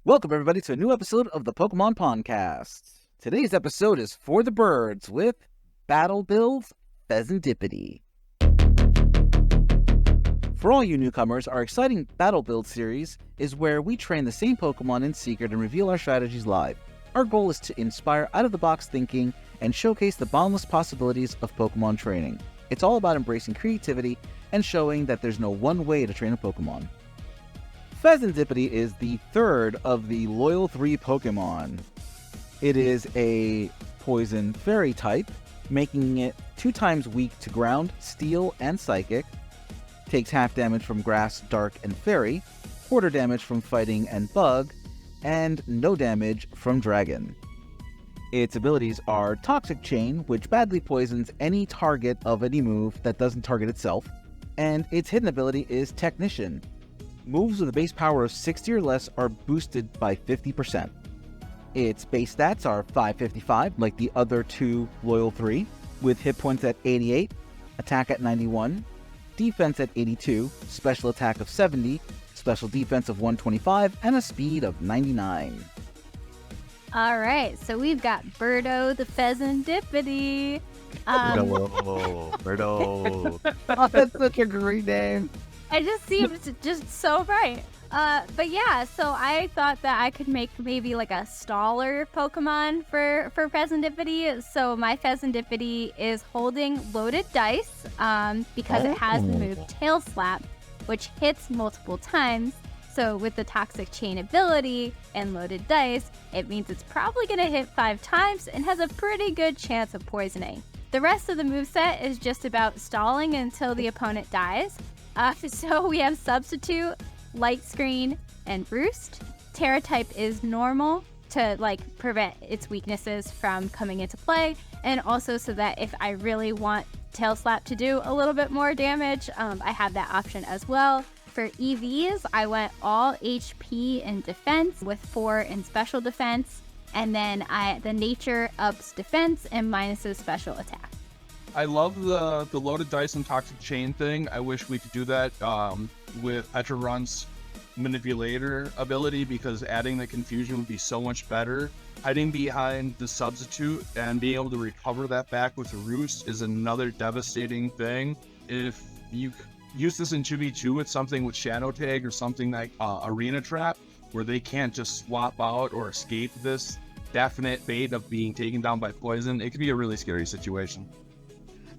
Welcome, everybody, to a new episode of the Pokemon Pondcast. Today's episode is For the Birds with Battle Builds Fezandipiti. For all you newcomers, our exciting Battle Build series is where we train the same Pokemon in secret and reveal our strategies live. Our goal is to inspire out-of-the-box thinking and showcase the boundless possibilities of Pokemon training. It's all about embracing creativity and showing that there's no one way to train a Pokemon. Fezandipiti is the third of the Loyal 3 Pokemon. It is a Poison Fairy type, making it 2 times weak to Ground, Steel, and Psychic. Takes half damage from Grass, Dark, and Fairy, quarter damage from Fighting and Bug, and no damage from Dragon. Its abilities are Toxic Chain, which badly poisons any target of any move that doesn't target itself, and its hidden ability is Technician. Moves with a base power of 60 or less are boosted by 50%. Its base stats are 555, like the other 2 Loyal 3, with hit points at 88, attack at 91, defense at 82, special attack of 70, special defense of 125, and a speed of 99. Alright, so we've got Birdo the Fezandipiti. Birdo. Oh, that's such a great name. I just seemed just so right. But yeah, so I thought that I could make maybe like a staller Pokemon for Fezandipiti. So my Fezandipiti is holding loaded dice because it has the move Tail Slap, which hits multiple times. So with the Toxic Chain ability and loaded dice, it means it's probably going to hit 5 times and has a pretty good chance of poisoning. The rest of the moveset is just about stalling until the opponent dies. So we have Substitute, Light Screen, and Roost. Terra type is normal to prevent its weaknesses from coming into play, and also so that if I really want Tail Slap to do a little bit more damage, I have that option as well. For EVs, I went all HP in defense with 4 in special defense, and then the nature ups defense and minuses special attack. I love the loaded dice and Toxic Chain thing. I wish we could do that with Petrarun's manipulator ability, because adding the confusion would be so much better. Hiding behind the Substitute and being able to recover that back with a Roost is another devastating thing. If you use this in 2v2 with something with Shadow Tag or something like Arena Trap, where they can't just swap out or escape this definite fate of being taken down by poison, it could be a really scary situation.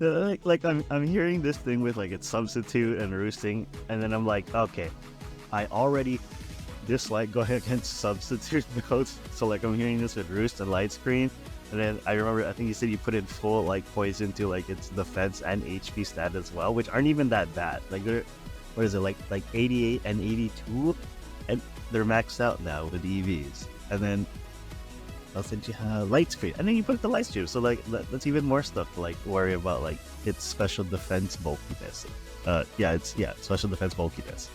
I'm hearing this thing with its Substitute and Roosting, and then I'm like, okay, I already dislike going against Substitute nodes, so I'm hearing this with Roost and Light Screen, and then I remember, I think you said you put in full poison to its defense and HP stat as well, which aren't even that bad. What is it, like 88 and 82, and they're maxed out now with EVs, and then you have Light Screen, and then you put the Light Screen, so that's even more stuff to worry about, its special defense bulkiness. Special defense bulkiness.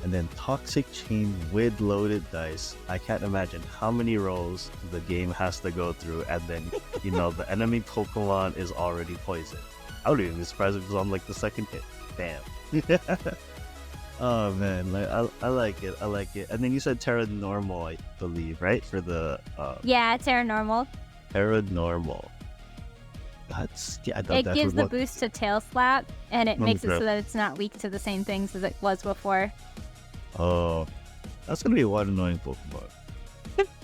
And then Toxic Chain with loaded dice. I can't imagine how many rolls the game has to go through, and then the enemy Pokemon is already poisoned. I wouldn't even be surprised if it was on the second hit. Damn. Oh man, I like it. And then you said Terra Normal, I believe, right? For the Yeah, Terra Normal. Terra Normal. It gives the boost to Tail Slap, and it makes it so that it's not weak to the same things as it was before. Oh, that's gonna be one annoying Pokemon.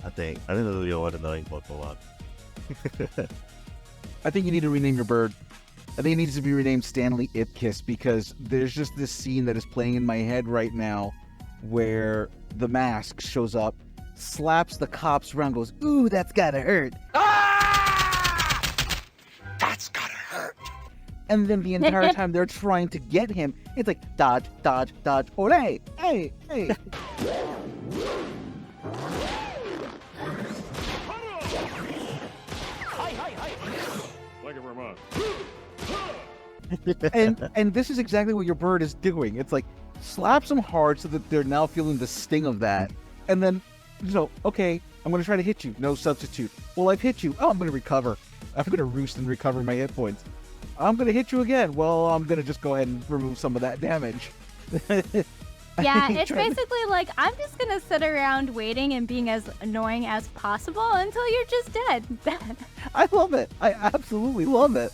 I think that'll be one annoying Pokemon. I think you need to rename your bird. I think it needs to be renamed Stanley Ipkiss, because there's just this scene that is playing in my head right now where the mask shows up, slaps the cops around, goes, "Ooh, that's gotta hurt. Ah! That's gotta hurt." And then the entire time they're trying to get him, it's like, dodge, dodge, dodge, ole, hey, hey. Thank you very much. and this is exactly what your bird is doing. It's slaps them hard so that they're now feeling the sting of that. And then, okay, I'm going to try to hit you. No Substitute. Well, I've hit you. Oh, I'm going to recover. I'm going to Roost and recover my hit points. I'm going to hit you again. Well, I'm going to just go ahead and remove some of that damage. Yeah, it's basically like, I'm just gonna sit around waiting and being as annoying as possible until you're just dead. I love it. I absolutely love it.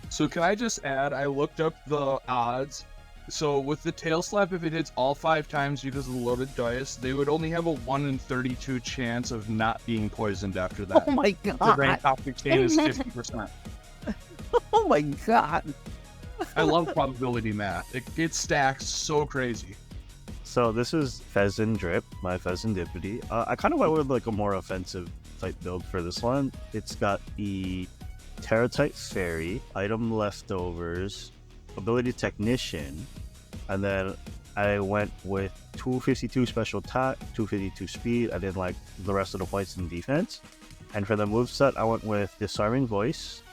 So can I just add, I looked up the odds. So with the tail slap, if it hits all 5 times because of the loaded dice, they would only have a 1 in 32 chance of not being poisoned after that. Oh my The god. rank toxic chain is 50%. Oh my god. I love probability math. It stacks so crazy. So this is Fezandrip, my Fezandipiti. I kind of went with like a more offensive type build for this one. It's got the Terra-type Fairy, item leftovers, ability Technician, and then I went with 252 special attack, 252 speed. I didn't like the rest of the points in defense. And for the moveset, I went with Disarming Voice,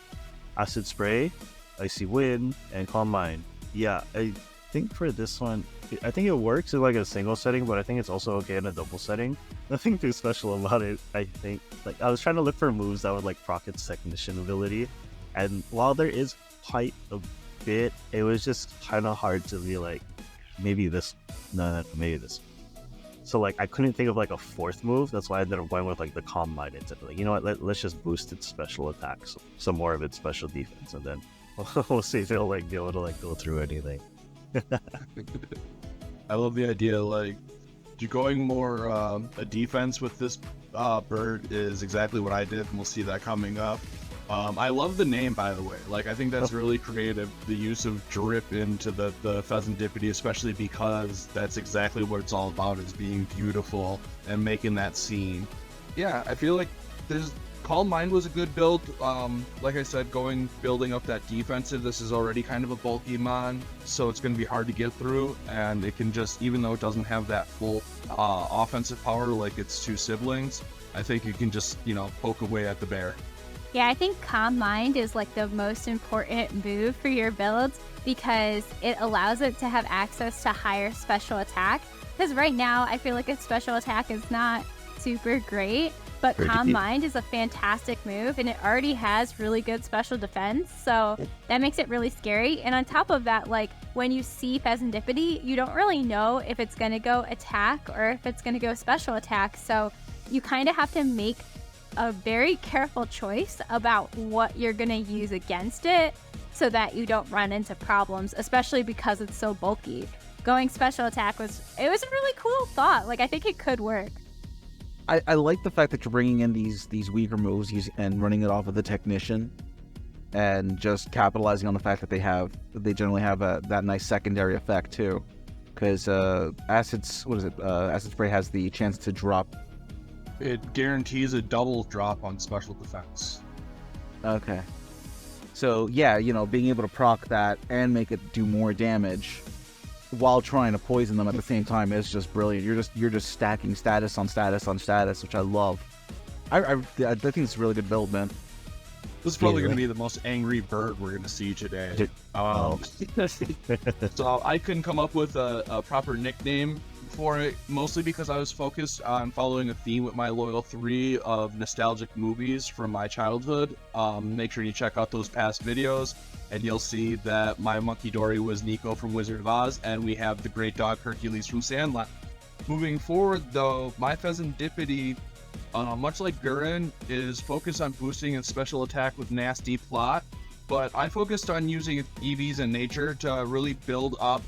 Acid Spray, Icy Wind, and Calm Mind. Yeah, I think for this one, I think it works in like a single setting, but I think it's also okay in a double setting. Nothing too special about it, I think. Like, I was trying to look for moves that would like proc its Technician ability, and while there is quite a bit, it was just kind of hard to be like, maybe this, no, maybe this. So like, I couldn't think of like a fourth move. That's why I ended up going with like the Calm Mind instead. Like, you know what? Let's just boost its special attacks, some more of its special defense, and then we'll see if it'll like be able to like go through anything. I love the idea, like, you're going more a defense with this bird is exactly what I did, and we'll see that coming up. I love the name, by the way. Like, I think that's really creative, the use of drip into the Fezandipiti, especially because that's exactly what it's all about, is being beautiful and making that scene. Yeah, I feel like Calm Mind was a good build. Like I said, building up that defensive, this is already kind of a bulky mon, so it's going to be hard to get through, and it can just, even though it doesn't have that full offensive power like its 2 siblings, I think you can just, poke away at the bear. Yeah, I think Calm Mind is like the most important move for your builds because it allows it to have access to higher special attack. Because right now, I feel like its special attack is not super great, but Calm Mind is a fantastic move, and it already has really good special defense, so that makes it really scary. And on top of that, like, when you see Fezandipiti, you don't really know if it's going to go attack or if it's going to go special attack, so you kind of have to make a very careful choice about what you're going to use against it so that you don't run into problems, especially because it's so bulky. Going special attack was a really cool thought. Like, I think it could work. I like the fact that you're bringing in these weaker moves and running it off of the Technician, and just capitalizing on the fact that they generally have that nice secondary effect too, because Acid Spray has the chance to drop. It guarantees a double drop on special defense. Okay, so yeah, being able to proc that and make it do more damage while trying to poison them at the same time is just brilliant. You're just stacking status on status on status, which I love. I think it's a really good build, man. This is probably going to be the most angry bird we're going to see today. So I couldn't come up with a proper nickname for it, mostly because I was focused on following a theme with my loyal 3 of nostalgic movies from my childhood. Make sure you check out those past videos, and you'll see that my Munkidori was Nico from Wizard of Oz, and we have the great dog Hercules from Sandlot. Moving forward, though, my Fezandipiti, much like Guren, is focused on boosting its special attack with Nasty Plot, but I focused on using EVs in nature to really build up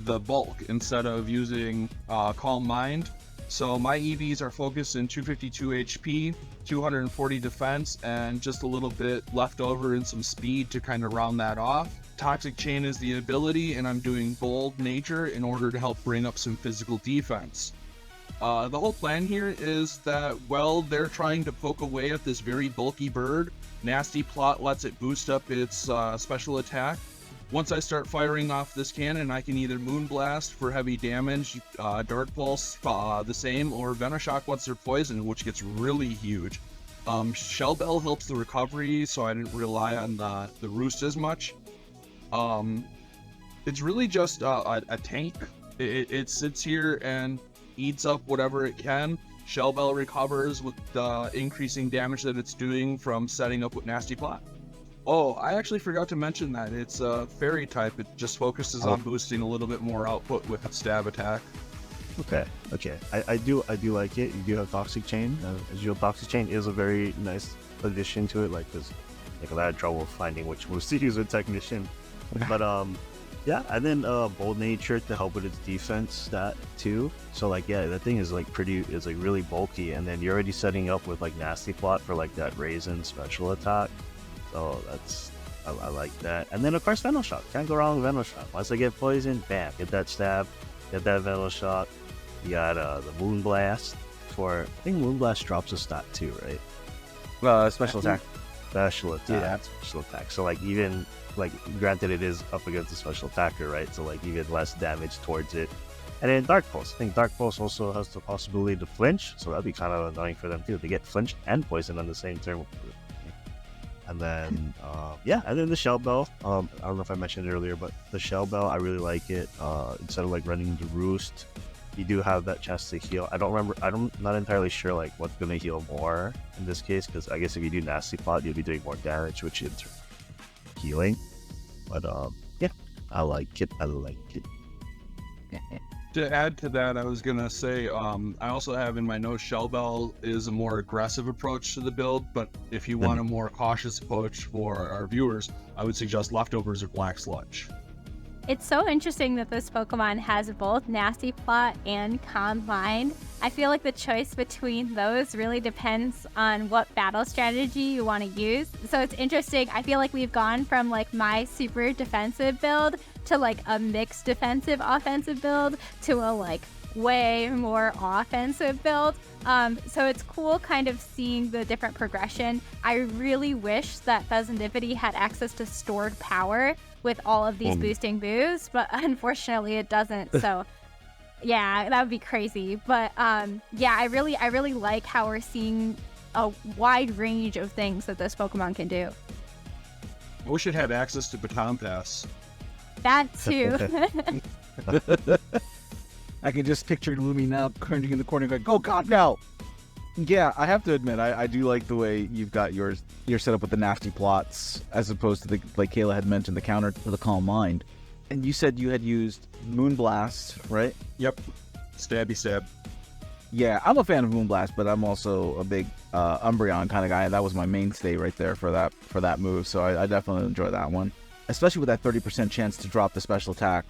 the bulk instead of using Calm Mind. So my EVs are focused in 252 HP, 240 defense, and just a little bit left over in some speed to kind of round that off. Toxic Chain is the ability, and I'm doing Bold Nature in order to help bring up some physical defense. The whole plan here is that while they're trying to poke away at this very bulky bird, Nasty Plot lets it boost up its special attack. Once I start firing off this cannon, I can either Moonblast for heavy damage, Dark Pulse the same, or Venoshock once they're poisoned, which gets really huge. Shell Bell helps the recovery, so I didn't rely on the Roost as much. It's really just a tank. It sits here and eats up whatever it can. Shell Bell recovers with the increasing damage that it's doing from setting up with Nasty Plot. Oh, I actually forgot to mention that. It's a fairy type. It just focuses on boosting a little bit more output with stab attack. Okay. I do like it. You do have Toxic Chain. Toxic Chain is a very nice addition to it, like, because like I had trouble finding which moves to use with Technician. But yeah, and then Bold Nature to help with its defense stat too. So like, yeah, that thing is like really bulky, and then you're already setting up with like Nasty Plot for like that Raisin special attack. So I like that. And then of course Venom Shock. Can't go wrong with Venom Shock. Once I get poisoned, bam, get that stab, get that Venom Shock. You got the Moon Blast for, I think Moon Blast drops a stat too, right? Special attack. Special attack. Yeah. Special attack. So like, even like, granted it is up against a special attacker, right? So like, even less damage towards it. And then Dark Pulse. I think Dark Pulse also has the possibility to flinch, so that'd be kind of annoying for them too. They get flinched and poisoned on the same turn. And then and then the Shell Bell. I don't know if I mentioned it earlier, but the Shell Bell, I really like it. Instead of like running the Roost, you do have that chance to heal. I'm not entirely sure like what's gonna heal more in this case, because I guess if you do Nasty Plot, you'll be doing more damage, which is healing. But yeah, I like it. To add to that, I was gonna say, I also have in my notes Shell Bell is a more aggressive approach to the build, but if you want a more cautious approach for our viewers, I would suggest Leftovers or Black Sludge. It's so interesting that this Pokemon has both Nasty Plot and Calm Mind. I feel like the choice between those really depends on what battle strategy you want to use. So it's interesting. I feel like we've gone from like my super defensive build to like a mixed defensive offensive build to a like way more offensive build. So it's cool kind of seeing the different progression. I really wish that Fezandipiti had access to stored power with all of these boosting moves, but unfortunately it doesn't. So yeah, that would be crazy. But yeah, I really like how we're seeing a wide range of things that this Pokemon can do. I wish it had access to Baton Pass. That too. I can just picture Lumi now cringing in the corner going, "Oh God, no!" Yeah, I have to admit, I do like the way you've got your set up with the Nasty Plots, as opposed to the, like Cayla had mentioned, the counter to the Calm Mind. And you said you had used Moonblast, right? Yep. Stabby stab. Yeah, I'm a fan of Moonblast, but I'm also a big Umbreon kind of guy. That was my mainstay right there for that move, so I definitely enjoy that one. Especially with that 30% chance to drop the special attack,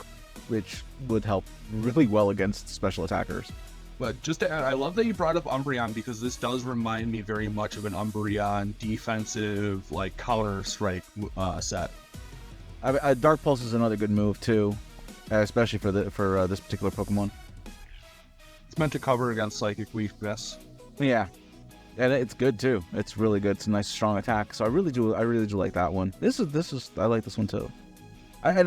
which would help really well against special attackers. But just to add, I love that you brought up Umbreon, because this does remind me very much of an Umbreon defensive, like, counter strike set. Dark Pulse is another good move too, especially for this particular Pokemon. It's meant to cover against psychic weakness. Yeah, and it's good too. It's really good. It's a nice strong attack. So I really do like that one. This is I like this one too. You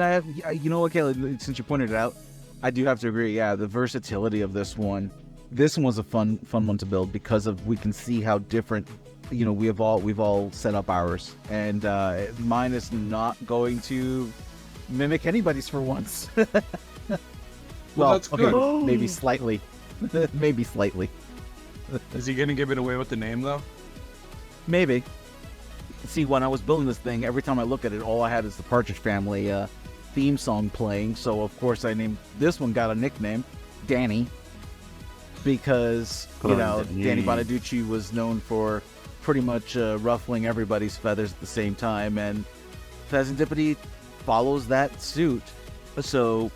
know what, Cayla, since you pointed it out, I do have to agree. Yeah, the versatility of this one. This one was a fun one to build because we can see how different. You know, we've all set up ours, and mine is not going to mimic anybody's for once. well, that's good. Okay, maybe slightly. Maybe slightly. Is he gonna give it away with the name though? Maybe. See, when I was building this thing, every time I look at it, all I had is the Partridge Family theme song playing. So of course I named this one, got a nickname, Danny, because Danny Bonaducci was known for pretty much ruffling everybody's feathers at the same time, and Fezandipiti follows that suit. So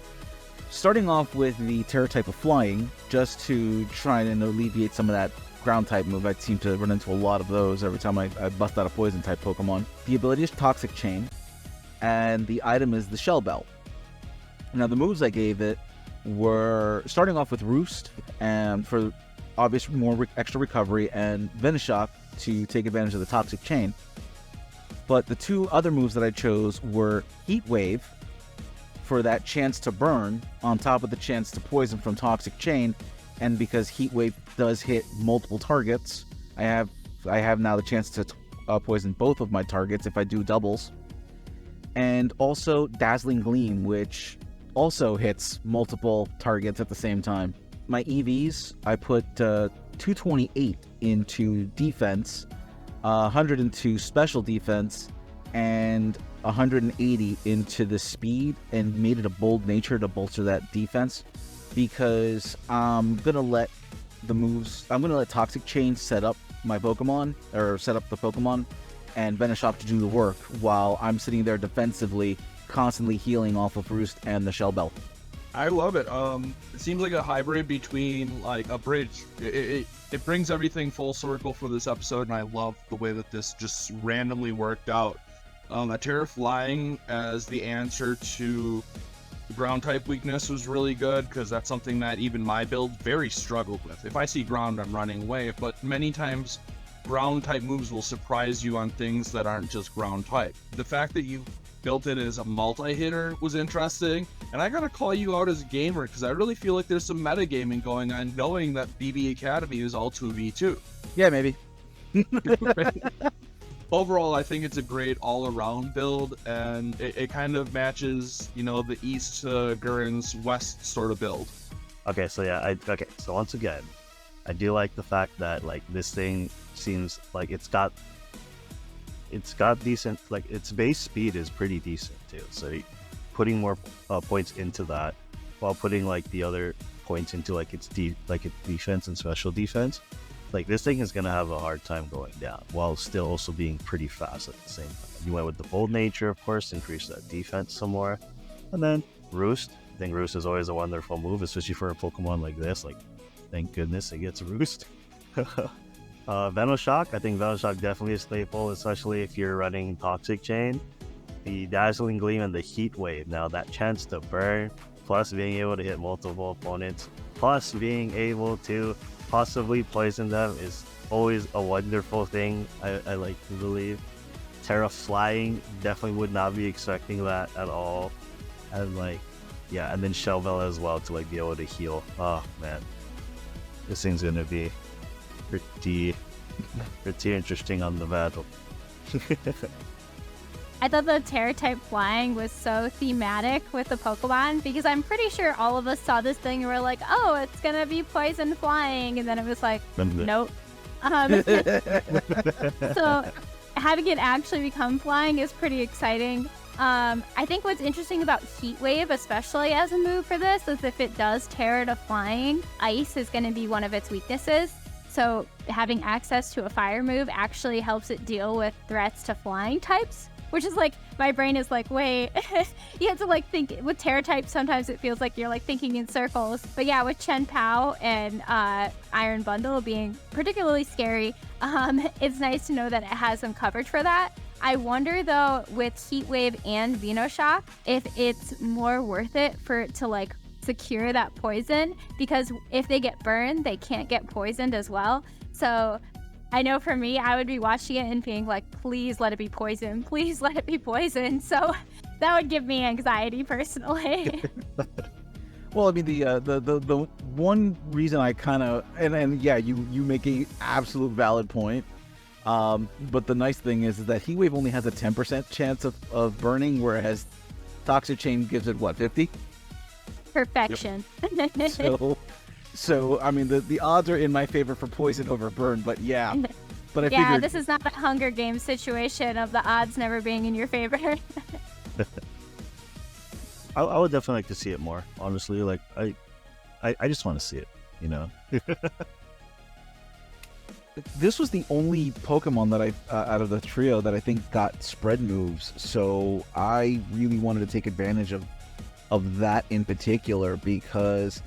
starting off with the Terra type of flying, just to try and alleviate some of that ground type move. I seem to run into a lot of those every time I bust out a poison type Pokemon. The ability is Toxic Chain, and the item is the Shell Bell. Now the moves I gave it were starting off with Roost, and for obvious more extra recovery, and Venoshock to take advantage of the Toxic Chain. But the two other moves that I chose were Heat Wave for that chance to burn, on top of the chance to poison from Toxic Chain. And because Heat Wave does hit multiple targets, I have now the chance to poison both of my targets if I do doubles. And also Dazzling Gleam, which also hits multiple targets at the same time. My EVs, I put 228 into defense, 100 into special defense, and 180 into the speed and made it a bold nature to bolster that defense, because I'm gonna let Toxic Chain set up my Pokemon, or set up the Pokemon, and Venoshock to do the work while I'm sitting there defensively, constantly healing off of Roost and the Shell Belt. I love it. It seems like a hybrid between like a bridge. It brings everything full circle for this episode, and I love the way that this just randomly worked out. A Terra Flying as the answer to the ground type weakness was really good, because that's something that even my build very struggled with. If I see ground, I'm running away, but many times ground type moves will surprise you on things that aren't just ground type. The fact that you built it as a multi-hitter was interesting, and I gotta call you out as a gamer, because I really feel like there's some metagaming going on, knowing that BB Academy is all 2v2. Yeah, maybe. Overall, I think it's a great all-around build, and it kind of matches, the East to Guren's West sort of build. Okay, so yeah, so once again, I do like the fact that like this thing seems like it's got decent, like its base speed is pretty decent too. So putting more points into that, while putting like the other points into like its defense and special defense, like this thing is gonna have a hard time going down while still also being pretty fast at the same time. You went with the bold nature, of course, increase that defense some more, and then Roost. I think Roost is always a wonderful move, especially for a Pokemon like this. Like, thank goodness it gets Roost. Venoshock, I think Venoshock definitely a staple, especially if you're running Toxic Chain. The Dazzling Gleam and the Heat Wave. Now that chance to burn, plus being able to hit multiple opponents, plus being able to possibly poison them is always a wonderful thing, I like to believe. Terra Flying, definitely would not be expecting that at all. And like, yeah, and then Shell Bell as well to like be able to heal. Oh man, this thing's gonna be pretty interesting on the battle. I thought the Terra type flying was so thematic with the Pokemon, because I'm pretty sure all of us saw this thing and we're like, oh, it's gonna be poison flying, and then it was like, nope. So having it actually become flying is pretty exciting. I think what's interesting about Heat Wave, especially as a move for this, is if it does Terra to flying, Ice is going to be one of its weaknesses. So having access to a fire move actually helps it deal with threats to flying types, which is like, my brain is like, wait, you have to like think with Terra types. Sometimes it feels like you're like thinking in circles. But yeah, with Chen Pao and Iron Bundle being particularly scary, it's nice to know that it has some coverage for that. I wonder though, with Heat Wave and Venoshock, if it's more worth it for it to like secure that poison, because if they get burned, they can't get poisoned as well. So I know for me, I would be watching it and being like, please let it be poison, please let it be poison. So that would give me anxiety personally. Well, I mean, the one reason I kind of, and yeah, you make a absolute valid point. But the nice thing is that Heat Wave only has a 10% chance of burning, whereas Toxic Chain gives it, what, 50? Perfection. Yep. So I mean, the odds are in my favor for poison over burn, but yeah. But I figured... this is not a Hunger Games situation of the odds never being in your favor. I would definitely like to see it more, honestly. Like, I just want to see it, you know? This was the only Pokemon that out of the trio that I think got spread moves, so I really wanted to take advantage of that in particular, because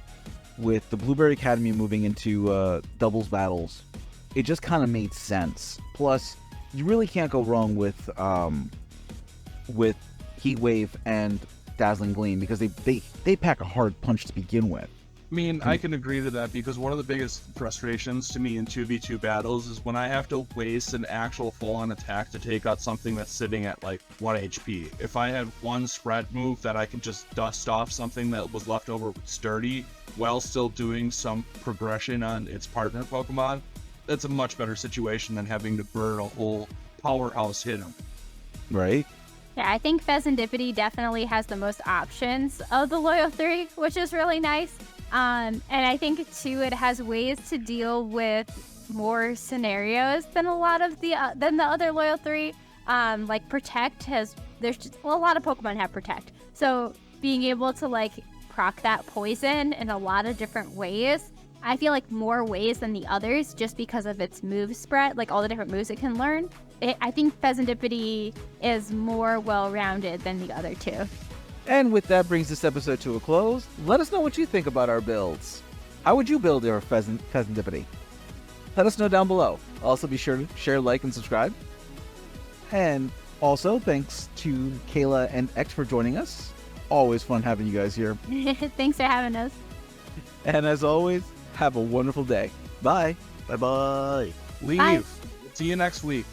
with the Blueberry Academy moving into doubles battles, it just kind of made sense. Plus, you really can't go wrong with Heat Wave and Dazzling Gleam, because they pack a hard punch to begin with. I mean, I can agree to that, because one of the biggest frustrations to me in 2v2 battles is when I have to waste an actual full-on attack to take out something that's sitting at like 1 HP. If I had one spread move that I can just dust off something that was left over with Sturdy while still doing some progression on its partner Pokemon, that's a much better situation than having to burn a whole powerhouse hit him. Right? Yeah, I think Fezandipiti definitely has the most options of the Loyal 3, which is really nice. And I think too, it has ways to deal with more scenarios than a lot of the other Loyal 3. Like Protect there's just, well, a lot of Pokemon have Protect. So being able to like proc that poison in a lot of different ways, I feel like more ways than the others just because of its move spread, like all the different moves it can learn. I think Fezandipiti is more well-rounded than the other two. And with that brings this episode to a close. Let us know what you think about our builds. How would you build your Fezandipiti? Let us know down below. Also be sure to share, like, and subscribe. And also, thanks to Cayla and X for joining us. Always fun having you guys here. Thanks for having us. And as always, have a wonderful day. Bye. Bye-bye. Leave. Bye. See you next week.